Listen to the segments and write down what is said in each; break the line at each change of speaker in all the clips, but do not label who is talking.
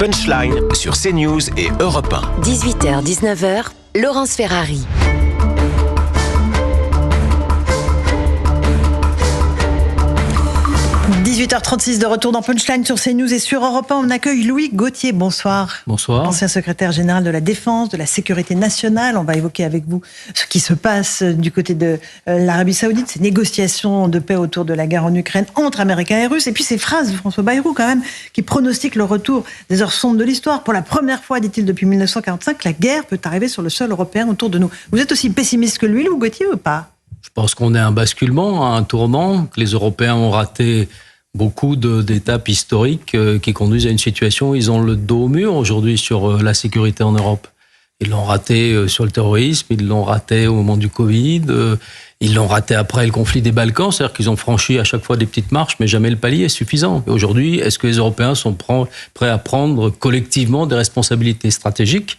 Punchline sur CNews et Europe 1.
18h-19h, Laurence Ferrari.
– 18h36 de retour dans Punchline sur CNews et sur Europe 1. On accueille Louis Gauthier. Bonsoir.
Bonsoir.
Ancien secrétaire général de la Défense, de la Sécurité nationale. On va évoquer avec vous ce qui se passe du côté de l'Arabie Saoudite, ces négociations de paix autour de la guerre en Ukraine entre Américains et Russes. Et puis ces phrases de François Bayrou quand même, qui pronostiquent le retour des heures sombres de l'histoire. Pour la première fois, dit-il, depuis 1945, la guerre peut arriver sur le sol européen autour de nous. Vous êtes aussi pessimiste que lui, Louis Gauthier, ou pas ?
Je pense qu'on est à un basculement, à un tournant, que les Européens ont raté beaucoup d'étapes historiques qui conduisent à une situation où ils ont le dos au mur aujourd'hui sur la sécurité en Europe. Ils l'ont raté sur le terrorisme, ils l'ont raté au moment du Covid, ils l'ont raté après le conflit des Balkans, c'est-à-dire qu'ils ont franchi à chaque fois des petites marches, mais jamais le palier suffisant. Et aujourd'hui, est-ce que les Européens sont prêts à prendre collectivement des responsabilités stratégiques ?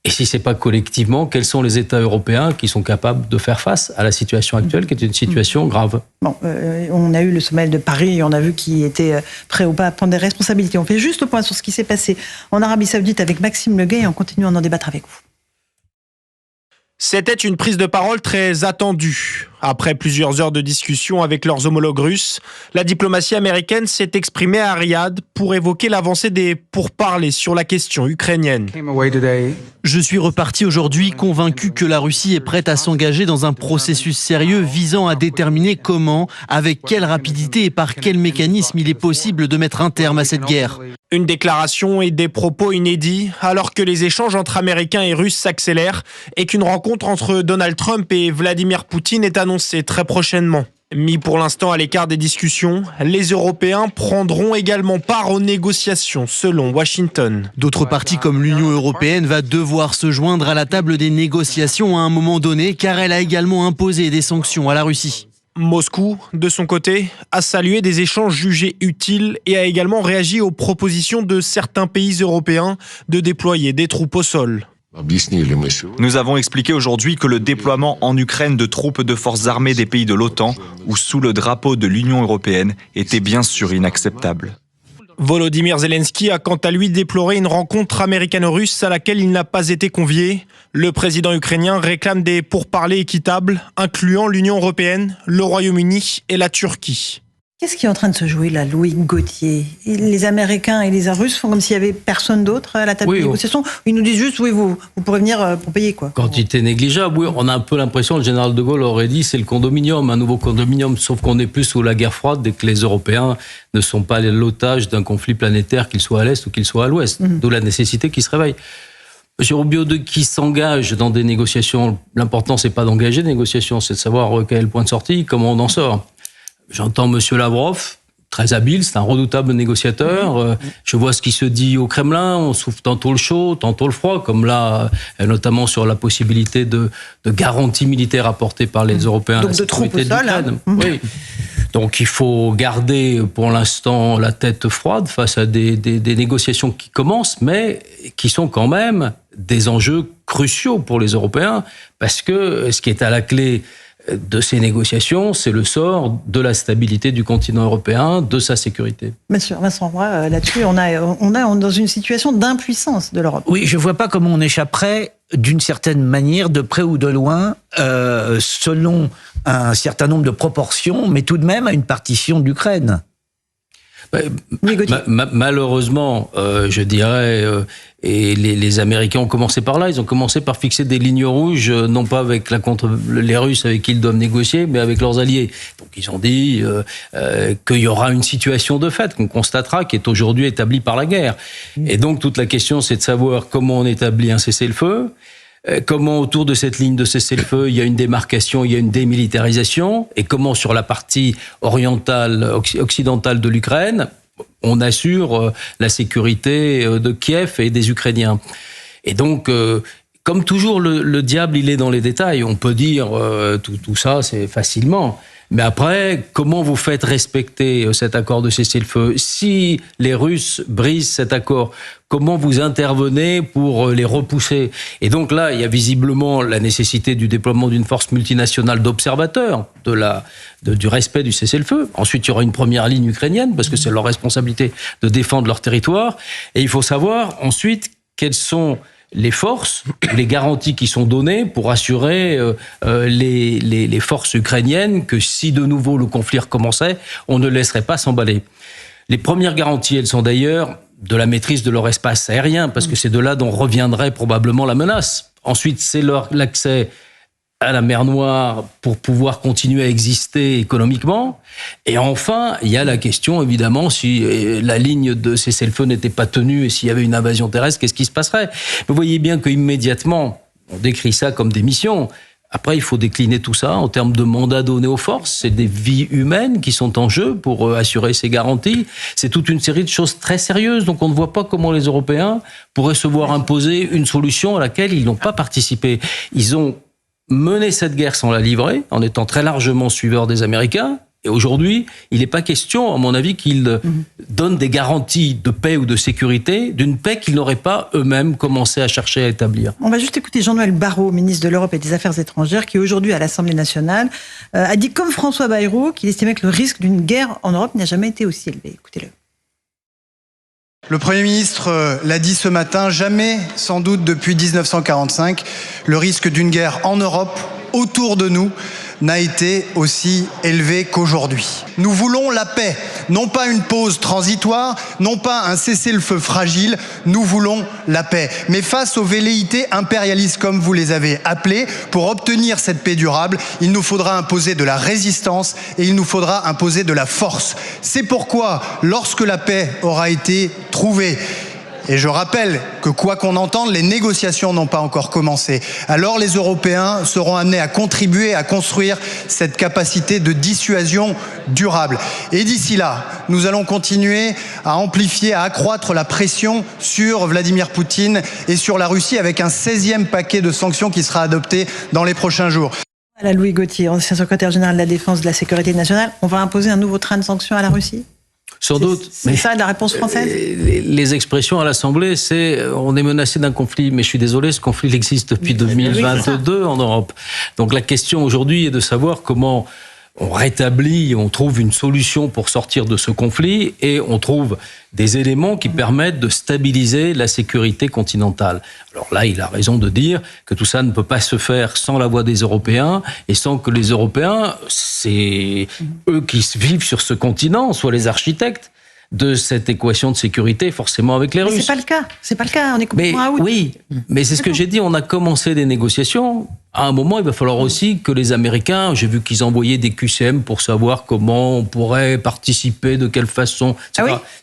Et si ce n'est pas collectivement, quels sont les États européens qui sont capables de faire face à la situation actuelle, qui est une situation grave ?
Bon, on a eu le sommet de Paris, on a vu qui était prêt ou pas à prendre des responsabilités. On fait juste le point sur ce qui s'est passé en Arabie Saoudite avec Maxime Leguet et on continue à en débattre avec vous.
C'était une prise de parole très attendue. Après plusieurs heures de discussion avec leurs homologues russes, la diplomatie américaine s'est exprimée à Riyad pour évoquer l'avancée des pourparlers sur la question ukrainienne.
Je suis reparti aujourd'hui convaincu que la Russie est prête à s'engager dans un processus sérieux visant à déterminer comment, avec quelle rapidité et par quel mécanisme il est possible de mettre un terme à cette guerre.
Une déclaration et des propos inédits alors que les échanges entre Américains et Russes s'accélèrent et qu'une rencontre entre Donald Trump et Vladimir Poutine est annoncée très prochainement. Mis pour l'instant à l'écart des discussions, les Européens prendront également part aux négociations, selon Washington.
D'autres parties comme l'Union européenne va devoir se joindre à la table des négociations à un moment donné car elle a également imposé des sanctions à la Russie.
Moscou, de son côté, a salué des échanges jugés utiles et a également réagi aux propositions de certains pays européens de déployer des troupes au sol.
Nous avons expliqué aujourd'hui que le déploiement en Ukraine de troupes de forces armées des pays de l'OTAN ou sous le drapeau de l'Union européenne était bien sûr inacceptable.
Volodymyr Zelensky a quant à lui déploré une rencontre américano-russe à laquelle il n'a pas été convié. Le président ukrainien réclame des pourparlers équitables, incluant l'Union européenne, le Royaume-Uni et la Turquie.
Qu'est-ce qui est en train de se jouer là, Louis Gauthier ? Les Américains et les Russes font comme s'il n'y avait personne d'autre à la table de négociation. Ils nous disent juste, oui, vous pourrez venir pour payer, quoi.
Quantité négligeable, oui. On a un peu l'impression, le général de Gaulle aurait dit, c'est le condominium, un nouveau condominium, sauf qu'on est plus sous la guerre froide et que les Européens ne sont pas l'otage d'un conflit planétaire, qu'il soit à l'Est ou qu'il soit à l'Ouest. D'où la nécessité qu'ils se réveillent. M. Rubio, qui s'engage dans des négociations, l'important, c'est pas d'engager des négociations, c'est de savoir quel est le point de sortie, comment on en sort. J'entends M. Lavrov, très habile, c'est un redoutable négociateur. Je vois ce qui se dit au Kremlin, on souffle tantôt le chaud, tantôt le froid, comme là, notamment sur la possibilité de garanties militaires apportées par les Européens.
Donc de troupes au sol, hein.
Oui. Donc il faut garder pour l'instant la tête froide face à des négociations qui commencent, mais qui sont quand même des enjeux cruciaux pour les Européens, parce que ce qui est à la clé de ces négociations, c'est le sort de la stabilité du continent européen, de sa sécurité.
Monsieur Vincent Roy, là-dessus, on est dans une situation d'impuissance de l'Europe.
Oui, je ne vois pas comment on échapperait, d'une certaine manière, de près ou de loin, selon un certain nombre de proportions, mais tout de même à une partition de l'Ukraine.
Malheureusement, je dirais, et les Américains ont commencé par là, ils ont commencé par fixer des lignes rouges, non pas avec les Russes avec qui ils doivent négocier, mais avec leurs alliés. Donc ils ont dit qu'il y aura une situation de fait qu'on constatera, qui est aujourd'hui établie par la guerre. Et donc toute la question, c'est de savoir comment on établit un cessez-le-feu, comment autour de cette ligne de cessez-le-feu, il y a une démarcation, il y a une démilitarisation, et comment sur la partie occidentale de l'Ukraine, on assure la sécurité de Kiev et des Ukrainiens. Et donc, comme toujours, le diable, il est dans les détails. On peut dire tout ça, c'est facilement. Mais après, comment vous faites respecter cet accord de cessez-le-feu? Si les Russes brisent cet accord, comment vous intervenez pour les repousser? Et donc là, il y a visiblement la nécessité du déploiement d'une force multinationale d'observateurs du respect du cessez-le-feu. Ensuite, il y aura une première ligne ukrainienne, parce que c'est leur responsabilité de défendre leur territoire. Et il faut savoir ensuite quelles sont les forces, les garanties qui sont données pour assurer les forces ukrainiennes que si de nouveau le conflit recommençait, on ne laisserait pas s'emballer. Les premières garanties, elles sont d'ailleurs de la maîtrise de leur espace aérien, parce que c'est de là dont reviendrait probablement la menace. Ensuite, c'est l'accès à la mer Noire pour pouvoir continuer à exister économiquement. Et enfin, il y a la question, évidemment, si la ligne de cessez-le-feu n'était pas tenue et s'il y avait une invasion terrestre, qu'est-ce qui se passerait? Vous voyez bien qu'immédiatement, on décrit ça comme des missions. Après, il faut décliner tout ça en termes de mandats donnés aux forces. C'est des vies humaines qui sont en jeu pour assurer ces garanties. C'est toute une série de choses très sérieuses. Donc, on ne voit pas comment les Européens pourraient se voir imposer une solution à laquelle ils n'ont pas participé. Ils ont mené cette guerre sans la livrer, en étant très largement suiveurs des Américains. Et aujourd'hui, il n'est pas question, à mon avis, qu'ils donnent des garanties de paix ou de sécurité, d'une paix qu'ils n'auraient pas eux-mêmes commencé à chercher à établir.
On va juste écouter Jean-Noël Barrot, ministre de l'Europe et des Affaires étrangères, qui aujourd'hui à l'Assemblée nationale a dit, comme François Bayrou, qu'il estimait que le risque d'une guerre en Europe n'a jamais été aussi élevé. Écoutez-le.
Le Premier ministre l'a dit ce matin, jamais, sans doute depuis 1945, le risque d'une guerre en Europe, autour de nous, n'a été aussi élevé qu'aujourd'hui. Nous voulons la paix, non pas une pause transitoire, non pas un cessez-le-feu fragile, nous voulons la paix. Mais face aux velléités impérialistes, comme vous les avez appelées, pour obtenir cette paix durable, il nous faudra imposer de la résistance et il nous faudra imposer de la force. C'est pourquoi, lorsque la paix aura été trouvée, et je rappelle que quoi qu'on entende, les négociations n'ont pas encore commencé. Alors les Européens seront amenés à contribuer à construire cette capacité de dissuasion durable. Et d'ici là, nous allons continuer à amplifier, à accroître la pression sur Vladimir Poutine et sur la Russie avec un 16e paquet de sanctions qui sera adopté dans les prochains jours.
Voilà, Louis Gauthier, ancien secrétaire général de la Défense de la Sécurité nationale. On va imposer un nouveau train de sanctions à la Russie ?
Sans doute.
C'est ça la réponse française ?
Les expressions à l'Assemblée, c'est on est menacé d'un conflit, mais je suis désolé, ce conflit existe depuis 2022 en Europe. Donc la question aujourd'hui est de savoir comment on rétablit, on trouve une solution pour sortir de ce conflit et on trouve des éléments qui permettent de stabiliser la sécurité continentale. Alors là, il a raison de dire que tout ça ne peut pas se faire sans la voix des Européens et sans que les Européens, c'est eux qui vivent sur ce continent, soient les architectes de cette équation de sécurité, forcément avec les Russes.
Mais c'est pas le cas, on est complètement out.
Oui, mais c'est ce que j'ai dit, on a commencé des négociations. À un moment, il va falloir aussi que les Américains, j'ai vu qu'ils envoyaient des QCM pour savoir comment on pourrait participer, de quelle façon.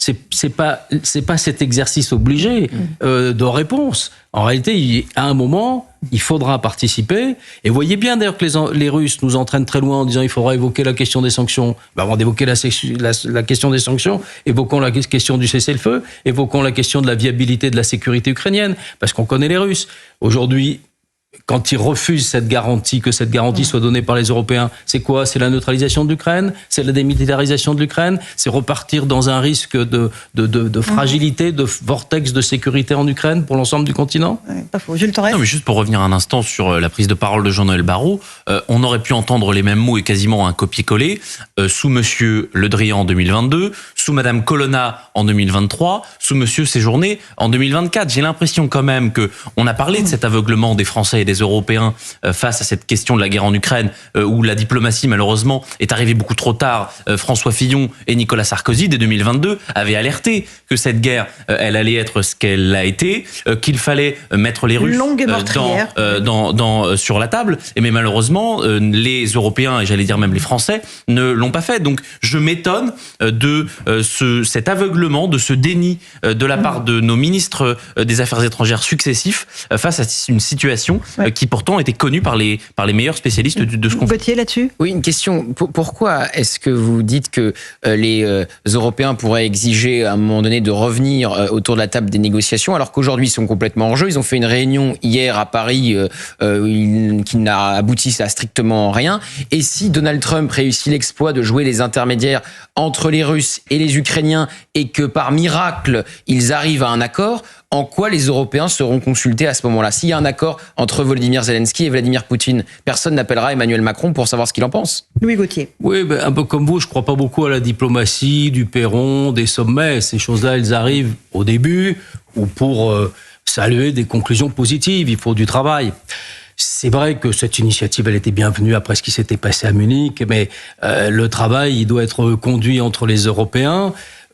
C'est pas cet exercice obligé de réponse. En réalité, à un moment, il faudra participer. Et voyez bien d'ailleurs que les Russes nous entraînent très loin en disant il faudra évoquer la question des sanctions. Avant d'évoquer la question des sanctions, évoquons la question du cessez-le-feu, évoquons la question de la viabilité de la sécurité ukrainienne, parce qu'on connaît les Russes. Aujourd'hui, quand ils refusent cette garantie, que cette garantie soit donnée par les Européens, c'est quoi? C'est la neutralisation de l'Ukraine? C'est la démilitarisation de l'Ukraine? C'est repartir dans un risque de fragilité, de vortex de sécurité en Ukraine pour l'ensemble du continent?
Pas faux. Jules Torres.
Non, mais juste pour revenir un instant sur la prise de parole de Jean-Noël Barrot, on aurait pu entendre les mêmes mots et quasiment un copier-coller sous Monsieur Le Drian en 2022, sous Madame Colonna en 2023, sous Monsieur Séjourné en 2024. J'ai l'impression quand même que on a parlé de cet aveuglement des Français et des Européens face à cette question de la guerre en Ukraine, où la diplomatie malheureusement est arrivée beaucoup trop tard. François Fillon et Nicolas Sarkozy dès 2022 avaient alerté que cette guerre elle allait être ce qu'elle a été, qu'il fallait mettre les Russes sur la table. Mais malheureusement les Européens et j'allais dire même les Français ne l'ont pas fait. Donc je m'étonne de cet aveuglement, de ce déni de la part de nos ministres des Affaires étrangères successifs face à une situation qui pourtant étaient connus par les meilleurs spécialistes de ce conflit.
Gauthier, là-dessus ?
Oui, une question. Pourquoi est-ce que vous dites que les Européens pourraient exiger à un moment donné de revenir autour de la table des négociations, alors qu'aujourd'hui ils sont complètement en jeu? Ils ont fait une réunion hier à Paris qui n'a abouti à strictement rien. Et si Donald Trump réussit l'exploit de jouer les intermédiaires entre les Russes et les Ukrainiens et que par miracle ils arrivent à un accord, en quoi les Européens seront consultés à ce moment-là? S'il y a un accord entre Volodymyr Zelensky et Vladimir Poutine, personne n'appellera Emmanuel Macron pour savoir ce qu'il en pense.
Louis Gauthier.
Oui, un peu comme vous, je ne crois pas beaucoup à la diplomatie, du perron, des sommets. Ces choses-là, elles arrivent au début ou pour saluer des conclusions positives. Il faut du travail. C'est vrai que cette initiative, elle était bienvenue après ce qui s'était passé à Munich, mais le travail, il doit être conduit entre les Européens.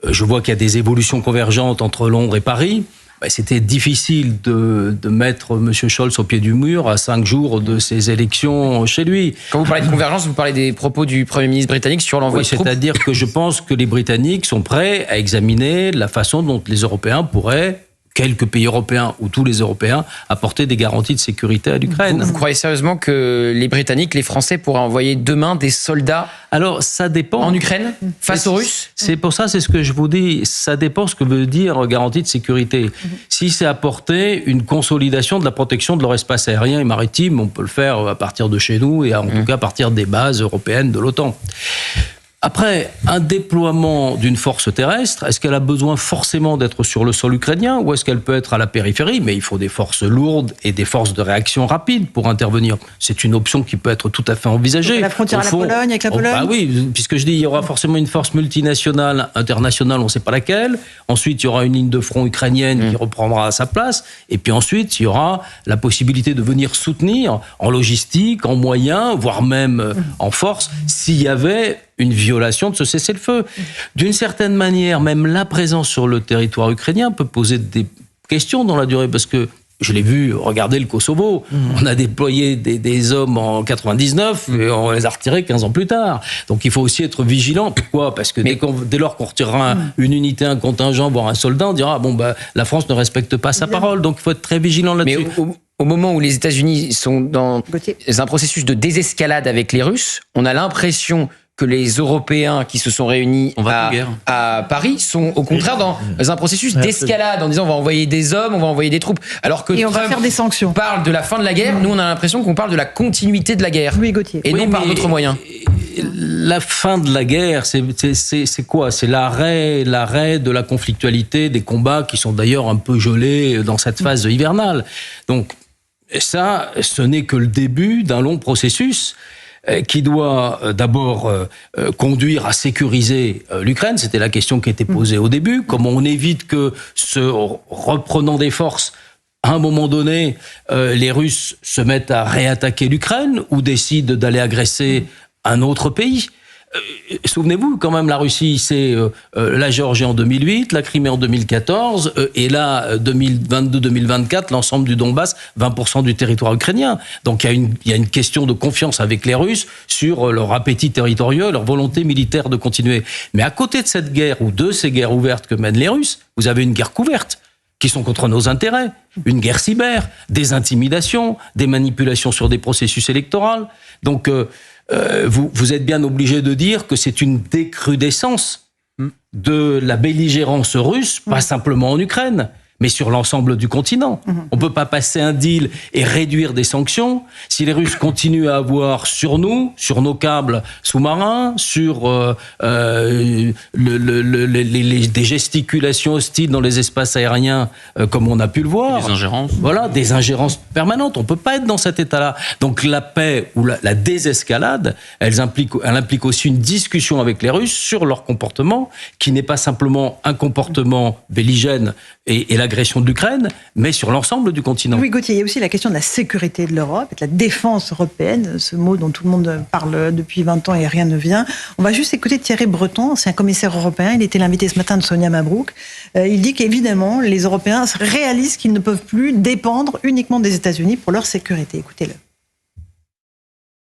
Je vois qu'il y a des évolutions convergentes entre Londres et Paris. C'était difficile de mettre M. Scholz au pied du mur à 5 jours de ces élections chez lui.
Quand vous parlez de convergence, vous parlez des propos du Premier ministre britannique sur l'envoi de troupes.
C'est-à-dire que je pense que les Britanniques sont prêts à examiner la façon dont les Européens pourraient, quelques pays européens ou tous les Européens, apporter des garanties de sécurité à l'Ukraine.
Vous croyez sérieusement que les Britanniques, les Français pourraient envoyer demain des soldats
ça dépend.
En Ukraine, face aux Russes?
C'est pour ça, c'est ce que je vous dis, ça dépend ce que veut dire garantie de sécurité. Si c'est apporter une consolidation de la protection de leur espace aérien et maritime, on peut le faire à partir de chez nous et en tout cas à partir des bases européennes de l'OTAN. Après, un déploiement d'une force terrestre, est-ce qu'elle a besoin forcément d'être sur le sol ukrainien ou est-ce qu'elle peut être à la périphérie? Mais il faut des forces lourdes et des forces de réaction rapide pour intervenir. C'est une option qui peut être tout à fait envisagée.
La frontière à la Pologne, avec la Pologne?
Oui, puisque je dis il y aura forcément une force multinationale, internationale, on ne sait pas laquelle. Ensuite, il y aura une ligne de front ukrainienne qui reprendra sa place. Et puis ensuite, il y aura la possibilité de venir soutenir en logistique, en moyens, voire même en force, s'il y avait une violation de ce cessez-le-feu. D'une certaine manière, même la présence sur le territoire ukrainien peut poser des questions dans la durée, parce que je l'ai vu, regardez le Kosovo, on a déployé des hommes en 99 et on les a retirés 15 ans plus tard. Donc il faut aussi être vigilant. Pourquoi? Parce que dès lors qu'on retirera une unité, un contingent, voire un soldat, on dira la France ne respecte pas sa parole. Donc il faut être très vigilant là-dessus.
Mais au moment où les États-Unis sont dans un processus de désescalade avec les Russes, on a l'impression que les Européens qui se sont réunis à Paris sont au contraire dans un processus d'escalade en disant on va envoyer des hommes, on va envoyer des troupes. Alors que
Trump on va faire des sanctions.
Parle de la fin de la guerre, nous on a l'impression qu'on parle de la continuité de la guerre.
Oui, Gauthier.
Et non par d'autres moyens.
La fin de la guerre, c'est quoi? C'est l'arrêt de la conflictualité, des combats qui sont d'ailleurs un peu gelés dans cette phase hivernale. Donc ça, ce n'est que le début d'un long processus qui doit d'abord conduire à sécuriser l'Ukraine. C'était la question qui était posée au début. Comment on évite que, reprenant des forces, à un moment donné, les Russes se mettent à réattaquer l'Ukraine ou décident d'aller agresser un autre pays. Souvenez-vous, quand même, la Russie, c'est la Géorgie en 2008, la Crimée en 2014, et là, 2022-2024, l'ensemble du Donbass, 20% du territoire ukrainien. Donc il y a une question de confiance avec les Russes sur leur appétit territorial, leur volonté militaire de continuer. Mais à côté de cette guerre, ou de ces guerres ouvertes que mènent les Russes, vous avez une guerre couverte, qui sont contre nos intérêts, une guerre cyber, des intimidations, des manipulations sur des processus électoraux. Donc, vous êtes bien obligé de dire que c'est une décrudescence de la belligérance russe, pas simplement en Ukraine, mais sur l'ensemble du continent. On ne peut pas passer un deal et réduire des sanctions si les Russes continuent à avoir sur nous, sur nos câbles sous-marins, sur des gesticulations hostiles dans les espaces aériens, comme on a pu le voir.
Des ingérences.
Voilà, des ingérences permanentes. On ne peut pas être dans cet état-là. Donc la paix ou la désescalade, elle implique aussi une discussion avec les Russes sur leur comportement, qui n'est pas simplement un comportement belligène et l'agression de l'Ukraine, mais sur l'ensemble du continent.
Oui, Gauthier, il y a aussi la question de la sécurité de l'Europe, et de la défense européenne, ce mot dont tout le monde parle depuis 20 ans et rien ne vient. On va juste écouter Thierry Breton, ancien commissaire européen. Il était l'invité ce matin de Sonia Mabrouk. Il dit qu'évidemment, les Européens réalisent qu'ils ne peuvent plus dépendre uniquement des États-Unis pour leur sécurité. Écoutez-le.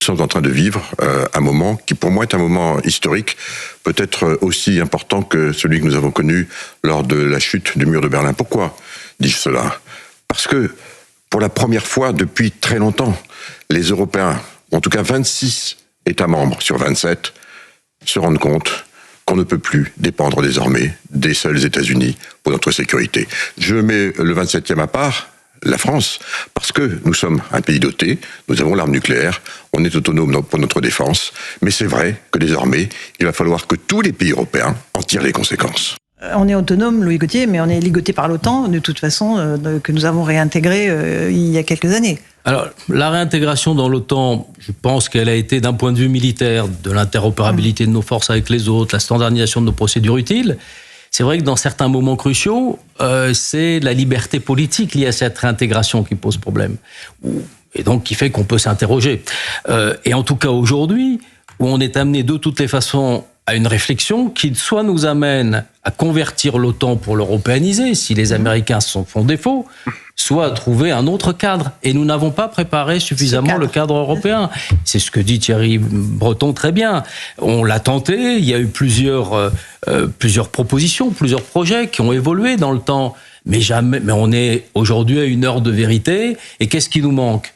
Nous sommes en train de vivre un moment qui, pour moi, est un moment historique, peut-être aussi important que celui que nous avons connu lors de la chute du mur de Berlin. Pourquoi dis-je cela? Parce que pour la première fois depuis très longtemps, les Européens, en tout cas 26 États membres sur 27, se rendent compte qu'on ne peut plus dépendre désormais des seuls États-Unis pour notre sécurité. Je mets le 27e à part, la France, parce que nous sommes un pays doté, nous avons l'arme nucléaire, on est autonome pour notre défense, mais c'est vrai que désormais, il va falloir que tous les pays européens en tirent les conséquences.
On est autonome, Louis Gauthier, mais on est ligoté par l'OTAN, de toute façon, que nous avons réintégré il y a quelques années.
Alors, la réintégration dans l'OTAN, je pense qu'elle a été, d'un point de vue militaire, de l'interopérabilité de nos forces avec les autres, la standardisation de nos procédures utiles. C'est vrai que dans certains moments cruciaux, c'est la liberté politique liée à cette réintégration qui pose problème. Et donc, qui fait qu'on peut s'interroger. Et en tout cas, aujourd'hui, où on est amené de toutes les façons à une réflexion qui soit nous amène à convertir l'OTAN pour l'européaniser, si les Américains font défaut, soit à trouver un autre cadre. Et nous n'avons pas préparé suffisamment le cadre européen. C'est ce que dit Thierry Breton très bien. On l'a tenté, il y a eu plusieurs propositions, plusieurs projets qui ont évolué dans le temps, mais on est aujourd'hui à une heure de vérité. Et qu'est-ce qui nous manque?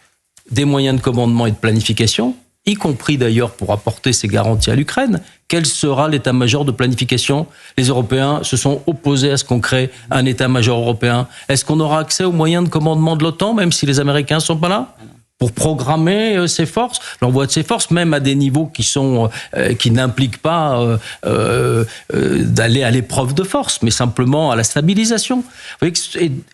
Des moyens de commandement et de planification, y compris d'ailleurs pour apporter ces garanties à l'Ukraine. Quel sera l'état-major de planification? Les Européens se sont opposés à ce qu'on crée un état-major européen. Est-ce qu'on aura accès aux moyens de commandement de l'OTAN, même si les Américains ne sont pas là, pour programmer ses forces, l'envoi de ses forces, même à des niveaux qui n'impliquent pas d'aller à l'épreuve de force, mais simplement à la stabilisation. Vous voyez que,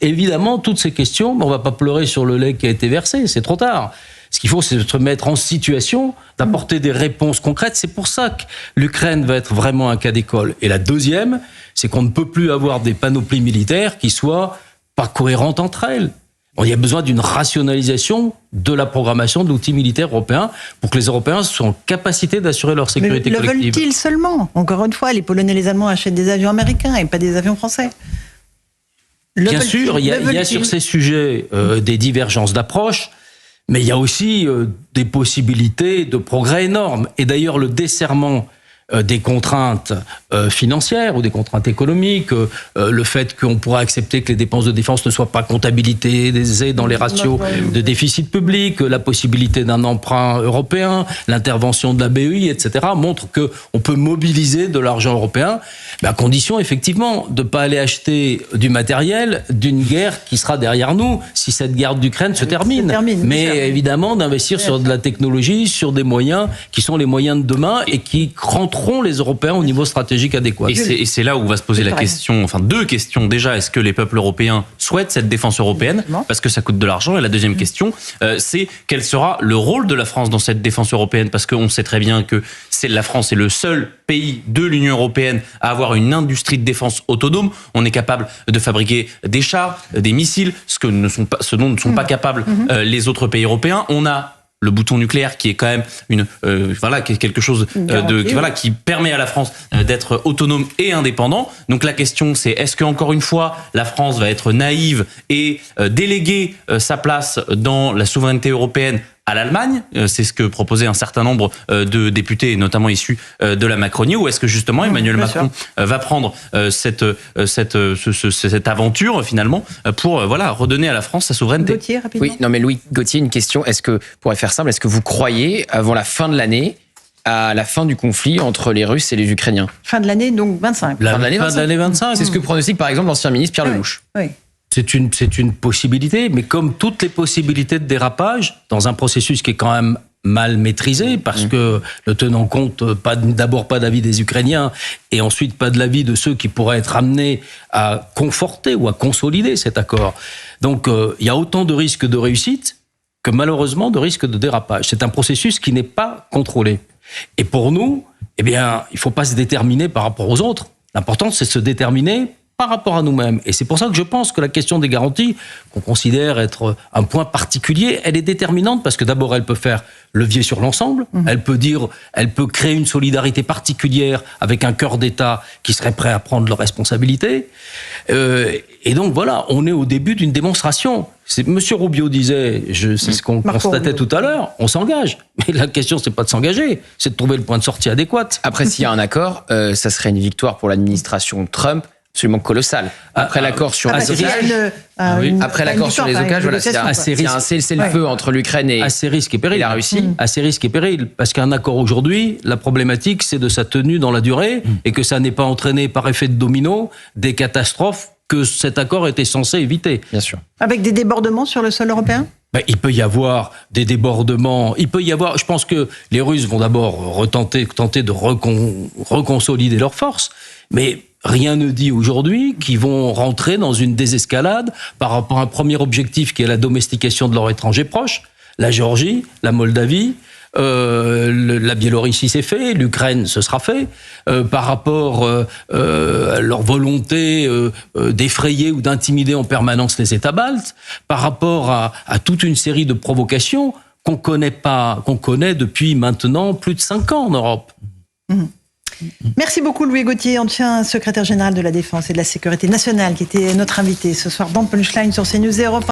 évidemment, toutes ces questions, on ne va pas pleurer sur le lait qui a été versé, c'est trop tard. Ce qu'il faut, c'est se mettre en situation d'apporter des réponses concrètes. C'est pour ça que l'Ukraine va être vraiment un cas d'école. Et la deuxième, c'est qu'on ne peut plus avoir des panoplies militaires qui soient pas cohérentes entre elles. Il y a besoin d'une rationalisation de la programmation de l'outil militaire européen pour que les Européens soient en capacité d'assurer leur sécurité collective.
Le veulent-ils seulement? Encore une fois, les Polonais et les Allemands achètent des avions américains et pas des avions français.
Bien sûr, il y a sur ces sujets des divergences d'approche. Mais il y a aussi des possibilités de progrès énormes. Et d'ailleurs, le desserrement des contraintes financières ou des contraintes économiques, le fait qu'on pourra accepter que les dépenses de défense ne soient pas comptabilisées dans les ratios de déficit public, la possibilité d'un emprunt européen, l'intervention de la BEI, etc., montre qu'on peut mobiliser de l'argent européen, à condition effectivement de ne pas aller acheter du matériel d'une guerre qui sera derrière nous si cette guerre d'Ukraine se termine. Mais évidemment d'investir sur de la technologie, sur des moyens qui sont les moyens de demain et qui rentreront les Européens au niveau stratégique adéquat.
Et c'est là où va se poser la question, enfin deux questions. Déjà, est-ce que les peuples européens souhaitent cette défense européenne? Parce que ça coûte de l'argent. Et la deuxième question, c'est quel sera le rôle de la France dans cette défense européenne? Parce qu'on sait très bien que la France est le seul pays de l'Union européenne à avoir une industrie de défense autonome. On est capable de fabriquer des chars, des missiles, ce dont ne sont pas capables les autres pays européens. On a le bouton nucléaire qui est quand même quelque chose qui permet à la France d'être autonome et indépendant. Donc la question c'est est-ce que encore une fois la France va être naïve et déléguer sa place dans la souveraineté européenne à l'Allemagne, c'est ce que proposait un certain nombre de députés, notamment issus de la Macronie, ou est-ce que justement Emmanuel Macron va prendre cette aventure finalement pour redonner à la France sa souveraineté?
Gauthier, rapidement.
Oui, non mais Louis Gauthier, une question, pour faire simple, est-ce que vous croyez avant la fin de l'année à la fin du conflit entre les Russes et les Ukrainiens?
Fin de l'année, donc 25.
Fin de l'année 25.
C'est ce que pronostique par exemple l'ancien ministre Pierre Lelouch.
Oui.
C'est une possibilité, mais comme toutes les possibilités de dérapage, dans un processus qui est quand même mal maîtrisé, parce que ne tenant compte d'abord pas d'avis des Ukrainiens, et ensuite pas de l'avis de ceux qui pourraient être amenés à conforter ou à consolider cet accord. Donc il y a autant de risques de réussite que malheureusement de risques de dérapage. C'est un processus qui n'est pas contrôlé. Et pour nous, il ne faut pas se déterminer par rapport aux autres. L'important, c'est de se déterminer par rapport à nous-mêmes. Et c'est pour ça que je pense que la question des garanties, qu'on considère être un point particulier, elle est déterminante parce que d'abord, elle peut faire levier sur l'ensemble. Elle peut créer une solidarité particulière avec un cœur d'État qui serait prêt à prendre leurs responsabilités. Et donc voilà, on est au début d'une démonstration. Monsieur Rubio disait, c'est ce qu'on constatait tout à l'heure, on s'engage. Mais la question, c'est pas de s'engager, c'est de trouver le point de sortie adéquat.
Après, s'il y a un accord, ça serait une victoire pour l'administration Trump, absolument colossal. Après l'accord sur les otages, après l'accord sur les otages, voilà, c'est un cessez-le-feu entre l'Ukraine et la Russie.
À ses risques et périls, parce qu'un accord aujourd'hui, la problématique, c'est de sa tenue dans la durée et que ça n'ait pas entraîné par effet de domino des catastrophes que cet accord était censé éviter.
Bien sûr.
Avec des débordements sur le sol européen ?
Il peut y avoir des débordements. Je pense que les Russes vont d'abord tenter de reconsolider leurs forces, mais rien ne dit aujourd'hui qu'ils vont rentrer dans une désescalade par rapport à un premier objectif qui est la domestication de leurs étrangers proches, la Géorgie, la Moldavie. La Biélorussie c'est fait, l'Ukraine ce sera fait, par rapport à leur volonté d'effrayer ou d'intimider en permanence les États baltes, par rapport à toute une série de provocations qu'on connaît depuis maintenant plus de 5 ans en Europe.
Merci beaucoup Louis Gauthier, ancien secrétaire général de la Défense et de la Sécurité nationale, qui était notre invité ce soir dans Punchline sur CNews et Europe 1.